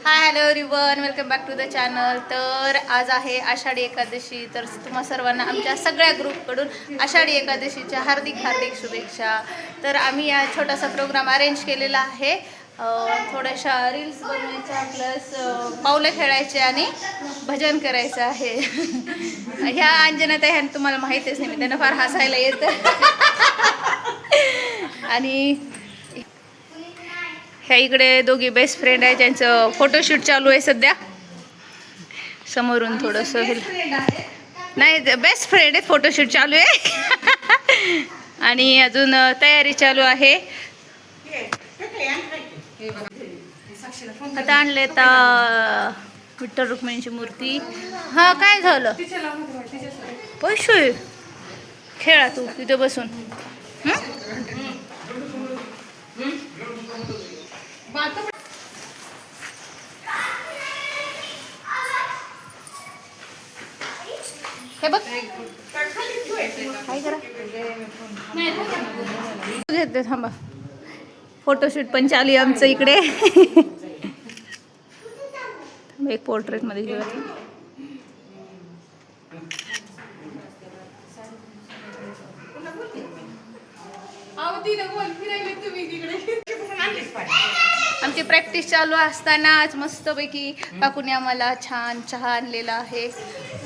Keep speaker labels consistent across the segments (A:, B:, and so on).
A: High hello everyone, welcome back to the channel. तर आज आहे आषाढी एकादशी. तर तुम्हा सर्वांना आमच्या सगळ्या ग्रुपकडून आषाढी एकादशीच्या हार्दिक हार्दिक शुभेच्छा. तर आम्ही या छोटासा प्रोग्राम अरेंज केलेला आहे. थोड्याशा रील्स बनवायच्या प्लस पावलं खेळायचे आणि भजन करायचं आहे. ह्या अंजनाताई ह्या तुम्हाला माहितीच नाही, त्यांना फार हसायला येतं. आणि ह्या इकडे दोघी बेस्ट फ्रेंड आहे, ज्यांचं फोटोशूट चालू आहे सध्या. समोरून थोडंसं नाही, बेस्ट फ्रेंड आहे, फोटोशूट चालू आहे. आणि अजून तयारी चालू आहे. आता आणले तर विठ्ठल रुक्मिणीची मूर्ती. हा, काय झालं? पैसे खेळा तू तिथे बसून. हे बघ काय करा घेते, थांबा. फोटोशूट पण चालू आहे आमचं इकडे. एक पोर्ट्रेट मध्ये घेऊया. आमची प्रॅक्टिस चालू असताना आज मस्तपैकी काकूने आम्हाला छान चहा आणलेला आहे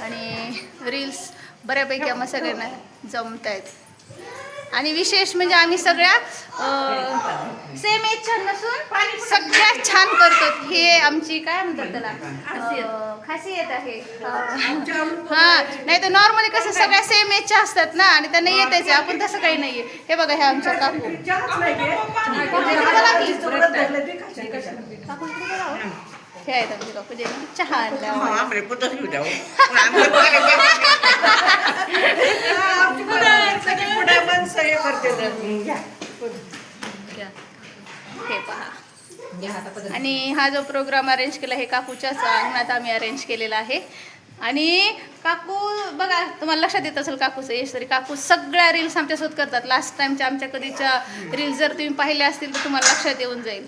A: आणि रील्स बऱ्यापैकी आम्हाला सगळ्यांना जमत आहेत. आणि विशेष म्हणजे आम्ही सगळ्या सेम एजच्या नसून सगळ्यात छान करतो. हे आमची काय म्हणतात त्याला खासियत आहे. हां, नाही तर नॉर्मली कसं सगळ्या सेम एजच्या असतात ना आणि त्यांना येतेच. आपण तसं काही नाहीये. हे बघा, हे आमच्या काकू हे आहेत आमचे काकू, जे चहा आणला. हे पहा. आणि हा जो प्रोग्राम अरेंज केला हे काकूच्याच अंगणात आम्ही अरेंज केलेला आहे. आणि काकू बघा, तुम्हाला लक्षात येत असेल काकूचं यश. तरी काकू सगळ्या रील्स आमच्यासोबत करतात. लास्ट टाइमच्या आमच्या कधीच्या रील्स जर तुम्ही पाहिल्या असतील तर तुम्हाला लक्षात येऊन जाईल.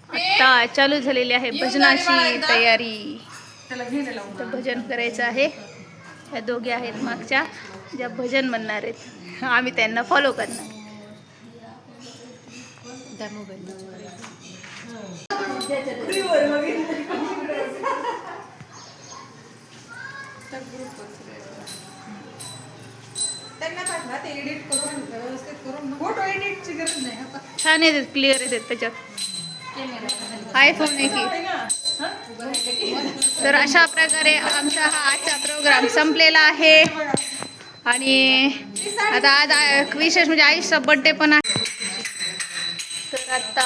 A: आता चालू झालेली आहे भजनाची तयारी. तर भजन करायचं आहे. ह्या दोघी आहेत मागच्या, ज्या भजन म्हणणार आहेत. आम्ही त्यांना फॉलो करणार. छान येतात, क्लिअर येतात त्याच्यात. आयफोन आहे की. तर अशा प्रकारे आमचा हा आजचा प्रोग्राम संपलेला आहे. आणि आता आज विशेष म्हणजे आयुषचा बड्डे पण आहे. तर आता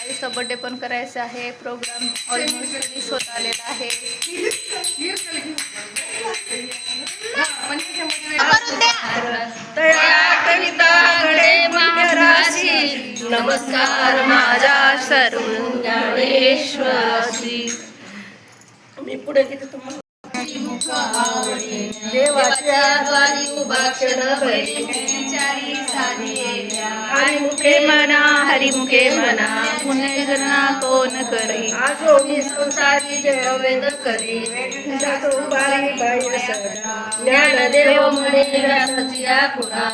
A: आयुषचा बड्डे पण करायचा आहे. प्रोग्राम ऑलमोस्ट फिनिश होत आलेला आहे. नमस्कार माझ्या सर्व ज्ञानेश्वराची. मी पुढे किती तुम्हाला देवाच्या द्वारी उभाक्षर भरी विचारी साधी हरिमुखे म्हणा हरिमुखे म्हणा पुण्यगणना कोण करी आजो मी संसारी जय वेद करी ज्ञानदेव म्हणे व्यासाची खुणा